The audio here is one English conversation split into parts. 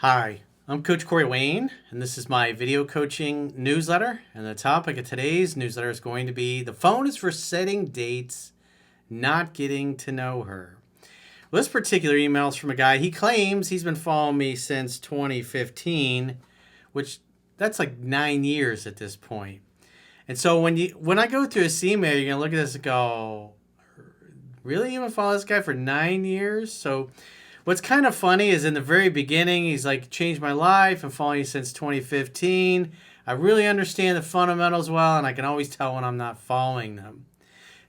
Hi, I'm Coach Corey Wayne, and this is my video coaching newsletter. And the topic of today's newsletter is going to be the phone is for setting dates, not getting to know her. Well, this particular email is from a guy. He claims he's been following me since 2015, which that's like 9 years at this point. And so when I go through this email, you're gonna look at this and go, "Really, you been following this guy for 9 years?" So what's kind of funny is in the very beginning, he's like, changed my life. I'm following you since 2015. I really understand the fundamentals well, and I can always tell when I'm not following them.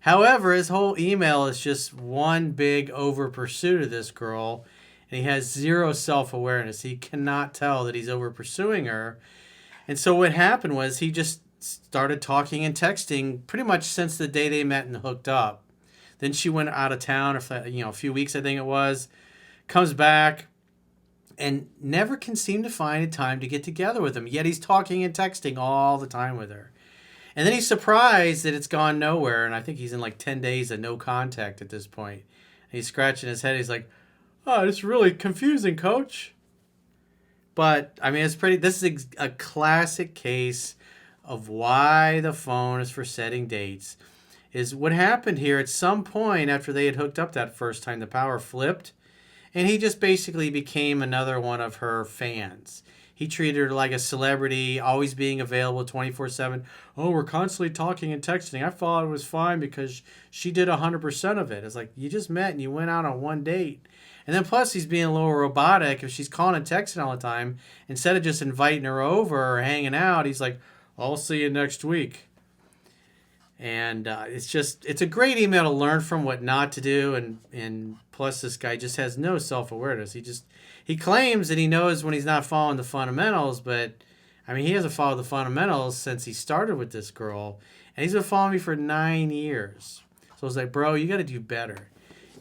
However, his whole email is just one big over pursuit of this girl, and he has zero self awareness. He cannot tell that he's over pursuing her. And so what happened was he just started talking and texting pretty much since the day they met and hooked up. Then she went out of town for a few weeks, I think it was. Comes back and never can seem to find a time to get together with him. Yet he's talking and texting all the time with her. And then he's surprised that it's gone nowhere. And I think he's in like 10 days of no contact at this point. And he's scratching his head. He's like, "Oh, it's really confusing, coach." But I mean, this is a classic case of why the phone is for setting dates. Is what happened here at some point after they had hooked up that first time, the power flipped. And he just basically became another one of her fans. He treated her like a celebrity, always being available 24/7. "Oh, we're constantly talking and texting. I thought it was fine because she did 100% of it." It's like, you just met and you went out on one date. And then plus he's being a little robotic. If she's calling and texting all the time, instead of just inviting her over or hanging out, he's like, "I'll see you next week." And it's a great email to learn from what not to do. And plus this guy just has no self-awareness. He claims that he knows when he's not following the fundamentals, but I mean, he hasn't followed the fundamentals since he started with this girl, and he's been following me for 9 years. So I was like, bro, you got to do better.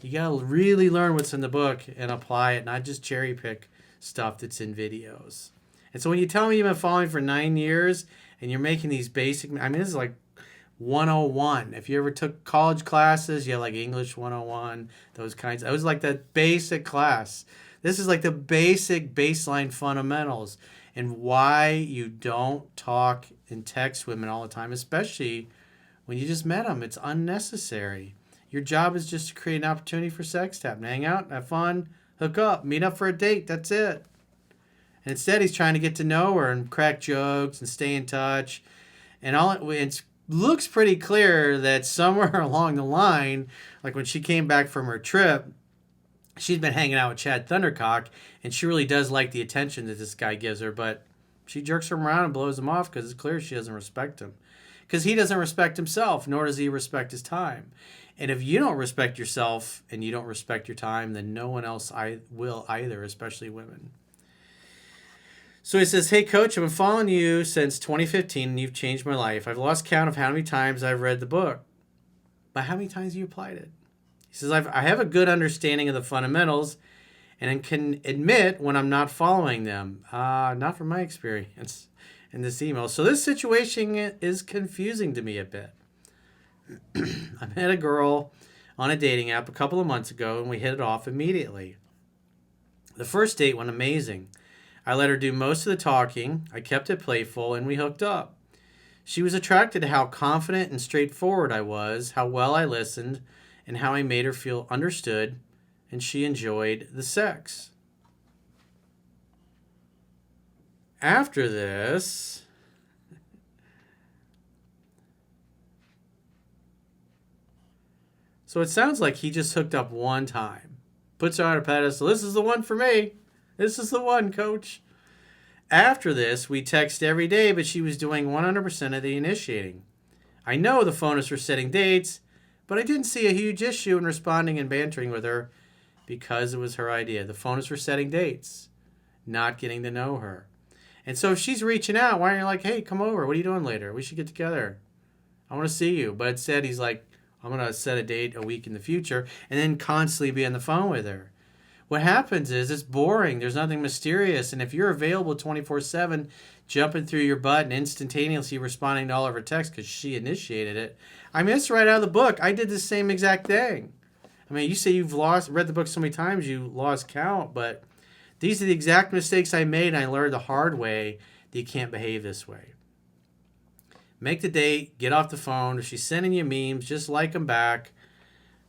You got to really learn what's in the book and apply it, not just cherry pick stuff that's in videos. And so when you tell me you've been following for 9 years and you're making these basic, I mean, this is like 101. If you ever took college classes, you had like English 101, those kinds. It was like that basic class. This is like the basic baseline fundamentals and why you don't talk and text women all the time, especially when you just met them. It's unnecessary. Your job is just to create an opportunity for sex tap. Hang out, have fun, hook up, meet up for a date. That's it. And instead, he's trying to get to know her and crack jokes and stay in touch. And it looks pretty clear that somewhere along the line, like when she came back from her trip, she'd been hanging out with Chad Thundercock, and she really does like the attention that this guy gives her, but she jerks him around and blows him off because it's clear she doesn't respect him. Because he doesn't respect himself, nor does he respect his time. And if you don't respect yourself and you don't respect your time, then no one else will either, especially women. So he says, "Hey, coach, I've been following you since 2015, and you've changed my life. I've lost count of how many times I've read the book. But how many times have you applied it?" He says, I have a good understanding of the fundamentals and can admit when I'm not following them. Not from my experience in this email. So this situation is confusing to me a bit. I met a girl on a dating app a couple of months ago, and we hit it off immediately. The first date went amazing. I let her do most of the talking. I kept it playful, and we hooked up. She was attracted to how confident and straightforward I was, how well I listened, and how I made her feel understood, and she enjoyed the sex. After this, so it sounds like he just hooked up one time, puts her on a pedestal. "This is the one for me. This is the one, coach." After this, we text every day, but she was doing 100% of the initiating. I know the phone is for setting dates, but I didn't see a huge issue in responding and bantering with her because it was her idea. The phone is for setting dates, not getting to know her. And so if she's reaching out, why aren't you like, "Hey, come over. What are you doing later? We should get together. I want to see you." But instead, he's like, "I'm going to set a date a week in the future," and then constantly be on the phone with her. What happens is it's boring. There's nothing mysterious. And if you're available 24/7, jumping through your butt and instantaneously responding to all of her texts because she initiated it, I mean, it's right out of the book. I did the same exact thing. I mean, you say you've read the book so many times you lost count, but These are the exact mistakes I made, and I learned the hard way that you can't behave this way. Make the date, get off the phone. If she's sending you memes, just like them back.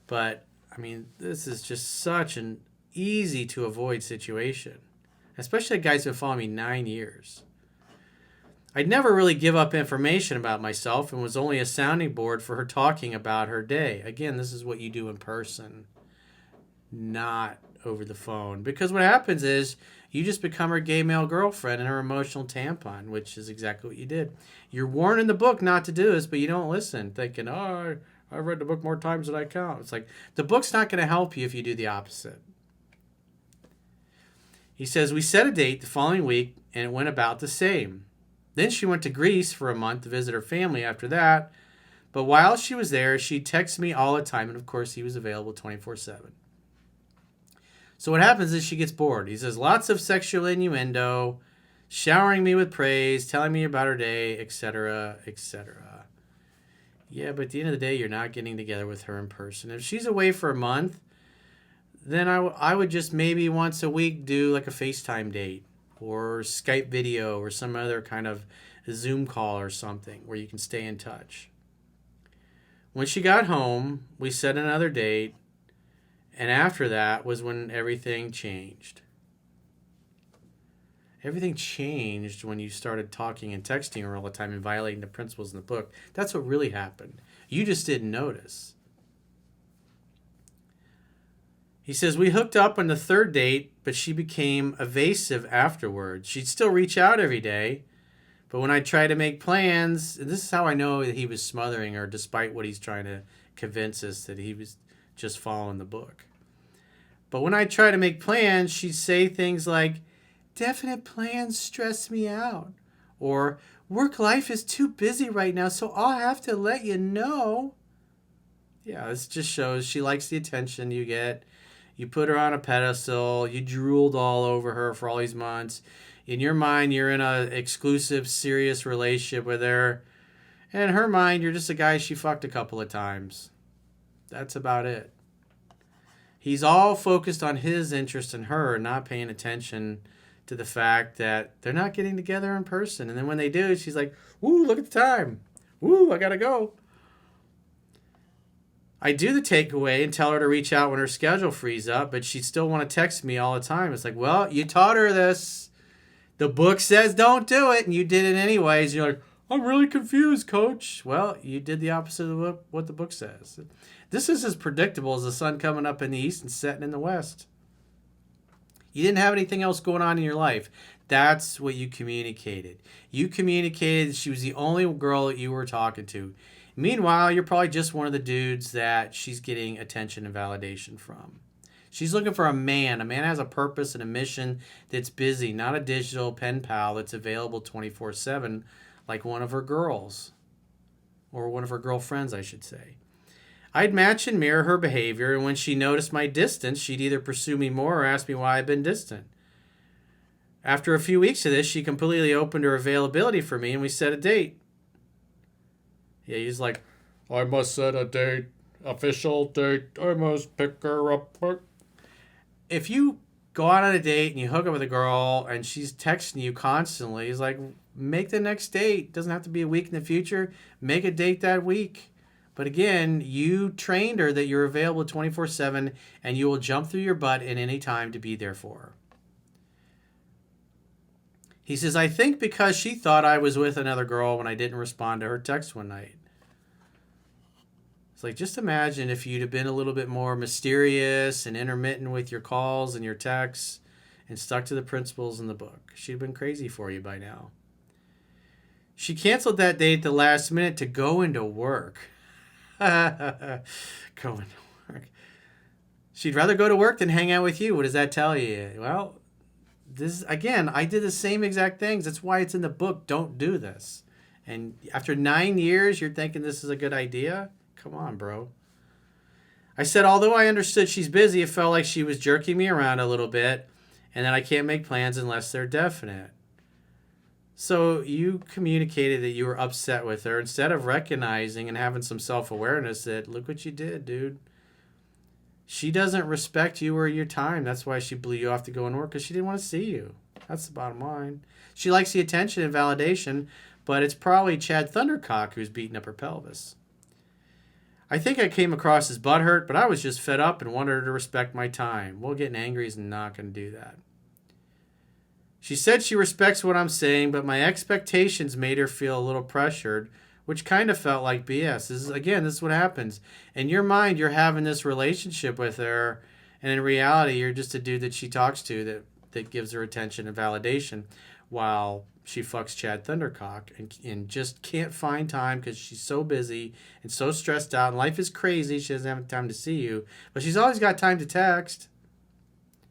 But, I mean, this is just such an easy to avoid situation. Especially a guy's been following me 9 years. I'd never really give up information about myself and was only a sounding board for her talking about her day. Again, this is what you do in person, not over the phone. Because what happens is you just become her gay male girlfriend and her emotional tampon, which is exactly what you did. You're warned in the book not to do this, but you don't listen, thinking, oh, I've read the book more times than I count. It's like, the book's not going to help you if you do the opposite. He says, we set a date the following week, and it went about the same. Then she went to Greece for a month to visit her family after that. But while she was there, she texted me all the time, and of course, he was available 24/7. So what happens is she gets bored. He says, lots of sexual innuendo, showering me with praise, telling me about her day, etc., etc. Yeah, but at the end of the day, you're not getting together with her in person. If she's away for a month, then I would just maybe once a week do like a FaceTime date or Skype video or some other kind of Zoom call or something where you can stay in touch. When she got home, we set another date, and after that was when everything changed. Everything changed when you started talking and texting her all the time and violating the principles in the book. That's what really happened. You just didn't notice. He says, we hooked up on the third date, but she became evasive afterwards. She'd still reach out every day, but when I tried to make plans, and this is how I know that he was smothering her, despite what he's trying to convince us that he was just following the book. But when I try to make plans, she'd say things like, definite plans stress me out. Or, work life is too busy right now, so I'll have to let you know. Yeah, this just shows she likes the attention you get. You put her on a pedestal. You drooled all over her for all these months. In your mind, you're in an exclusive, serious relationship with her. And in her mind, you're just a guy she fucked a couple of times. That's about it. He's all focused on his interest in her, not paying attention to the fact that they're not getting together in person. And then when they do, she's like, "Ooh, look at the time. Ooh, I gotta go." I do the takeaway and tell her to reach out when her schedule frees up, but she'd still want to text me all the time. It's like, well, you taught her this. The book says don't do it, and you did it anyways. You're like, I'm really confused, coach. Well, you did the opposite of what the book says. This is as predictable as the sun coming up in the east and setting in the west. You didn't have anything else going on in your life. That's what you communicated. You communicated that she was the only girl that you were talking to. Meanwhile, you're probably just one of the dudes that she's getting attention and validation from. She's looking for a man. A man has a purpose and a mission that's busy, not a digital pen pal that's available 24/7 like one of her girls. Or one of her girlfriends, I should say. I'd match and mirror her behavior, and when she noticed my distance, she'd either pursue me more or ask me why I've been distant. After a few weeks of this, she completely opened her availability for me, and we set a date. Yeah, he's like, I must set a date, official date, I must pick her up. If you go out on a date and you hook up with a girl and she's texting you constantly, he's like, make the next date. It doesn't have to be a week in the future. Make a date that week. But again, you trained her that you're available 24/7 and you will jump through your butt at any time to be there for her. He says, I think because she thought I was with another girl when I didn't respond to her text one night. It's like, just imagine if you'd have been a little bit more mysterious and intermittent with your calls and your texts and stuck to the principles in the book. She'd have been crazy for you by now. She canceled that date at the last minute to go into work. Go into work. She'd rather go to work than hang out with you. What does that tell you? Well, this again, I did the same exact things. That's why it's in the book. Don't do this. And after 9 years, you're thinking this is a good idea? Come on, bro. I said, although I understood she's busy, it felt like she was jerking me around a little bit, and that I can't make plans unless they're definite. So you communicated that you were upset with her instead of recognizing and having some self-awareness that, look what you did, dude. She doesn't respect you or your time. That's why she blew you off to go and work, because she didn't want to see you. That's the bottom line. She likes the attention and validation, but it's probably Chad Thundercock who's beating up her pelvis. I think I came across as butthurt, but I was just fed up and wanted her to respect my time. Well, getting angry is not going to do that. She said she respects what I'm saying, but my expectations made her feel a little pressured, which kind of felt like BS. This is what happens. In your mind, you're having this relationship with her, and in reality, you're just a dude that she talks to that gives her attention and validation, while she fucks Chad Thundercock and just can't find time because she's so busy and so stressed out, and life is crazy. She doesn't have time to see you, but she's always got time to text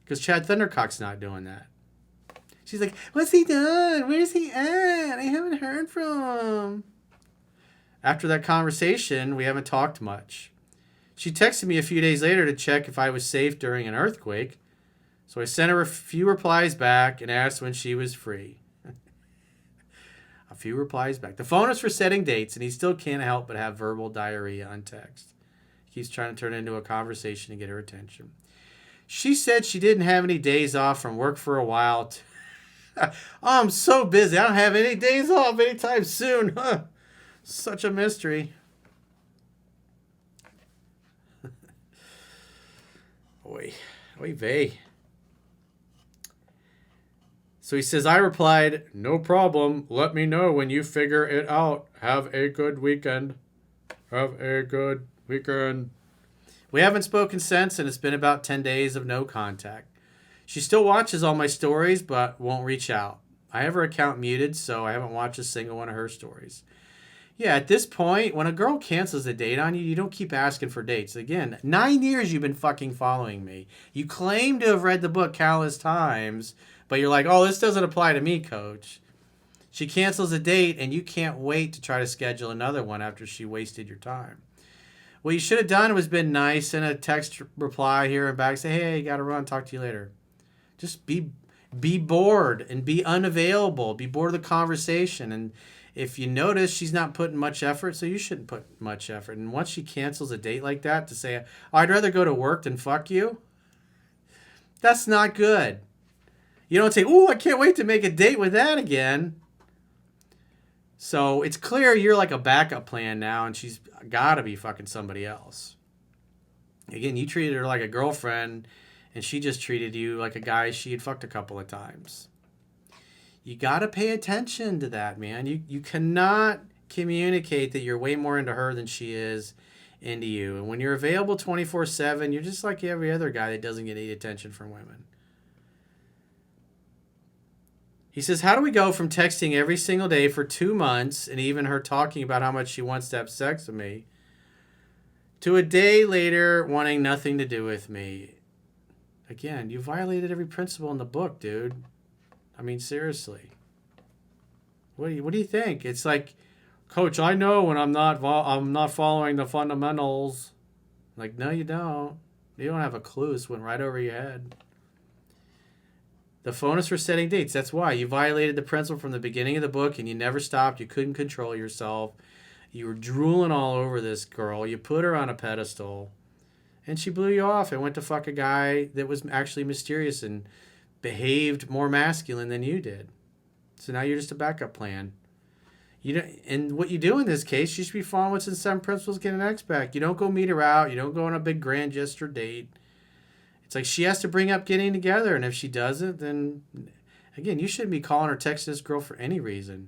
because Chad Thundercock's not doing that. She's like, what's he done? Where's he at? I haven't heard from him. After that conversation, we haven't talked much. She texted me a few days later to check if I was safe during an earthquake. So I sent her a few replies back and asked when she was free. A few replies back. The phone is for setting dates, and he still can't help but have verbal diarrhea on text. He's trying to turn it into a conversation to get her attention. She said she didn't have any days off from work for a while. Oh, I'm so busy. I don't have any days off anytime soon. Huh. Such a mystery. Oy vey. So he says, I replied, no problem. Let me know when you figure it out. Have a good weekend. Have a good weekend. We haven't spoken since, and it's been about 10 days of no contact. She still watches all my stories, but won't reach out. I have her account muted, so I haven't watched a single one of her stories. Yeah, at this point, when a girl cancels a date on you, you don't keep asking for dates. Again, 9 years you've been fucking following me. You claim to have read the book countless times, but you're like, oh, this doesn't apply to me, coach. She cancels a date, and you can't wait to try to schedule another one after she wasted your time. What you should have done was been nice, send a text reply here and back, say, hey, gotta run, talk to you later. Just be bored and be unavailable. Be bored of the conversation. And if you notice she's not putting much effort, so you shouldn't put much effort. And once she cancels a date like that to say, oh, I'd rather go to work than fuck you, that's not good. You don't say, oh, I can't wait to make a date with that again. So it's clear you're like a backup plan now, and she's got to be fucking somebody else. Again, you treated her like a girlfriend, and she just treated you like a guy she had fucked a couple of times. You got to pay attention to that, man. You cannot communicate that you're way more into her than she is into you. And when you're available 24/7, you're just like every other guy that doesn't get any attention from women. He says, how do we go from texting every single day for 2 months and even her talking about how much she wants to have sex with me to a day later wanting nothing to do with me? Again, you violated every principle in the book, dude. I mean, seriously. What do you think? It's like, coach, I know when I'm not following the fundamentals. Like, no, you don't. You don't have a clue. It went right over your head. The phone is for setting dates. That's why. You violated the principle from the beginning of the book, and you never stopped. You couldn't control yourself. You were drooling all over this girl. You put her on a pedestal, and she blew you off and went to fuck a guy that was actually mysterious and behaved more masculine than you did. So now you're just a backup plan. And what you do in this case, you should be following what's in 7 Principles, get an X back. You don't go meet her out. You don't go on a big grand gesture date. It's like she has to bring up getting together, and if she doesn't, then, again, you shouldn't be calling or texting this girl for any reason.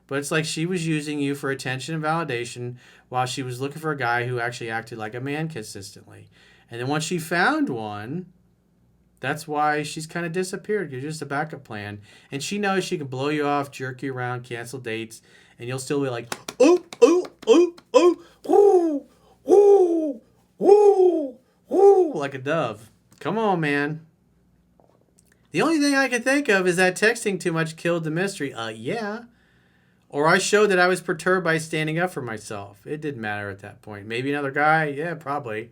But it's like she was using you for attention and validation while she was looking for a guy who actually acted like a man consistently. And then once she found one, that's why she's kind of disappeared. You're just a backup plan. And she knows she can blow you off, jerk you around, cancel dates, and you'll still be like, oh, oh, oh, oh, oh, oh, oh, oh, like a dove. Come on, man. The only thing I can think of is that texting too much killed the mystery. Yeah. Or I showed that I was perturbed by standing up for myself. It didn't matter at that point. Maybe another guy? Yeah, probably.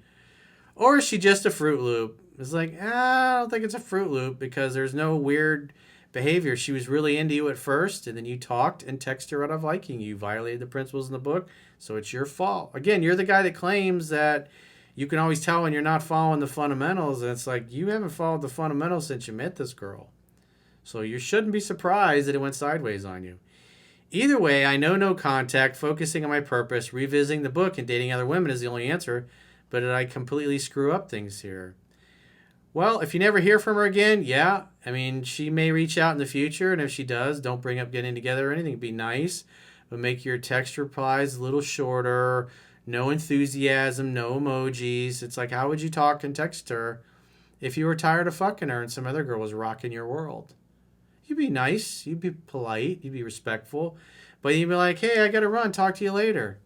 Or is she just a Fruit Loop? It's like, I don't think it's a Fruit Loop because there's no weird behavior. She was really into you at first, and then you talked and texted her out of liking you. You violated the principles in the book, so it's your fault. Again, you're the guy that claims that You can always tell when you're not following the fundamentals, and it's like you haven't followed the fundamentals since you met this girl. So you shouldn't be surprised that it went sideways on you. Either way, I know no contact, focusing on my purpose, revisiting the book, and dating other women is the only answer. But did I completely screw up things here? Well, if you never hear from her again, yeah. I mean, she may reach out in the future, and if she does, don't bring up getting together or anything. Be nice, but make your text replies a little shorter. No enthusiasm, no emojis. It's like, how would you talk and text her if you were tired of fucking her and some other girl was rocking your world? You'd be nice. You'd be polite. You'd be respectful. But you'd be like, hey, I got to run. Talk to you later.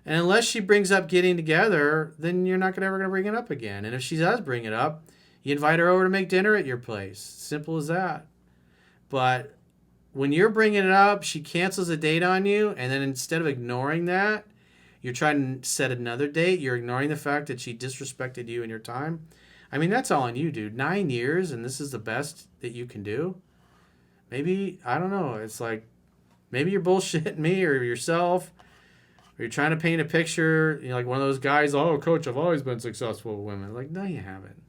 And unless she brings up getting together, then you're not ever going to bring it up again. And if she does bring it up, you invite her over to make dinner at your place. Simple as that. But when you're bringing it up, she cancels a date on you. And then instead of ignoring that, you're trying to set another date. You're ignoring the fact that she disrespected you and your time. I mean, that's all on you, dude. 9 years and this is the best that you can do. Maybe, I don't know. It's like, maybe you're bullshitting me or yourself. Or you're trying to paint a picture, you know, like one of those guys, oh, coach, I've always been successful with women. Like, no, you haven't.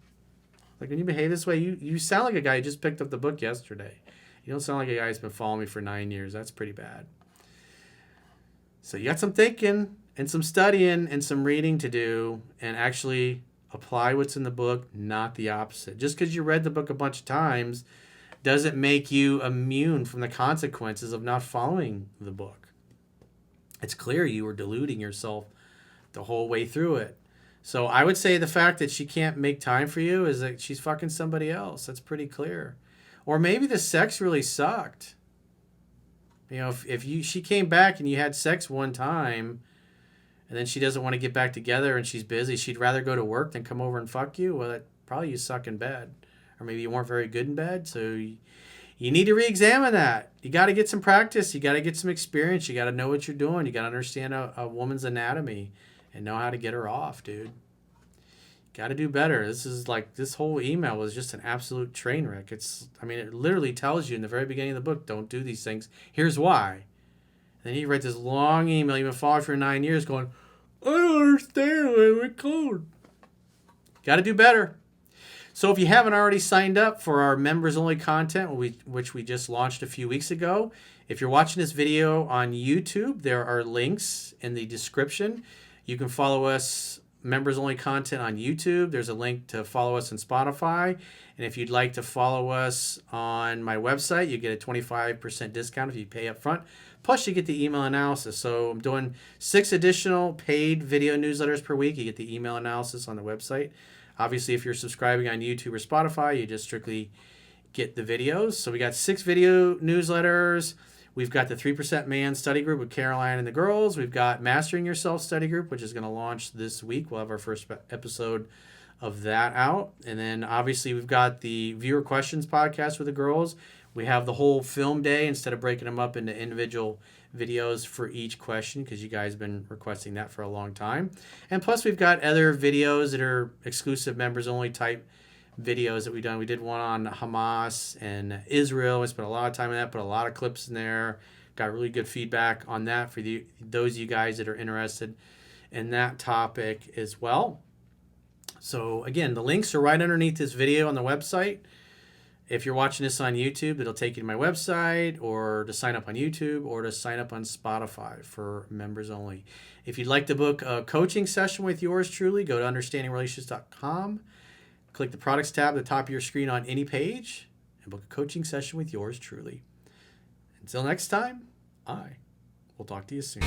Like, when you behave this way, you sound like a guy who just picked up the book yesterday. You don't sound like a guy who's been following me for 9 years. That's pretty bad. So you got some thinking and some studying and some reading to do and actually apply what's in the book, not the opposite. Just because you read the book a bunch of times doesn't make you immune from the consequences of not following the book. It's clear you were deluding yourself the whole way through it. So I would say the fact that she can't make time for you is that she's fucking somebody else. That's pretty clear. Or maybe the sex really sucked. You know, if she came back and you had sex one time and then she doesn't want to get back together and she's busy, she'd rather go to work than come over and fuck you, well, probably you suck in bed. Or maybe you weren't very good in bed, so you need to re-examine that. You got to get some practice. You got to get some experience. You got to know what you're doing. You got to understand a woman's anatomy and know how to get her off, dude. Got to do better. This whole email was just an absolute train wreck. It literally tells you in the very beginning of the book, don't do these things. Here's why. And then you write this long email you've been following for 9 years going, I don't understand why we're cold. Got to do better. So if you haven't already signed up for our members-only content, which we just launched a few weeks ago, if you're watching this video on YouTube, there are links in the description. You can follow us members-only content on YouTube. There's a link to follow us on Spotify. And if you'd like to follow us on my website, you get a 25% discount if you pay up front. Plus, you get the email analysis. So I'm doing 6 additional paid video newsletters per week. You get the email analysis on the website. Obviously, if you're subscribing on YouTube or Spotify, you just strictly get the videos. So we got 6 video newsletters. We've got the 3% Man study group with Caroline and the girls. We've got Mastering Yourself study group, which is going to launch this week. We'll have our first episode of that out. And then obviously we've got the Viewer Questions podcast with the girls. We have the whole film day instead of breaking them up into individual videos for each question because you guys have been requesting that for a long time. And plus we've got other videos that are exclusive members only type videos that we've done. We did one on Hamas and Israel. We spent a lot of time on that, put a lot of clips in there. Got really good feedback on that for those of you guys that are interested in that topic as well. So again, the links are right underneath this video on the website. If you're watching this on YouTube, it'll take you to my website or to sign up on YouTube or to sign up on Spotify for members only. If you'd like to book a coaching session with yours truly, go to understandingrelationships.com. Click the products tab at the top of your screen on any page and book a coaching session with yours truly. Until next time, I will talk to you soon.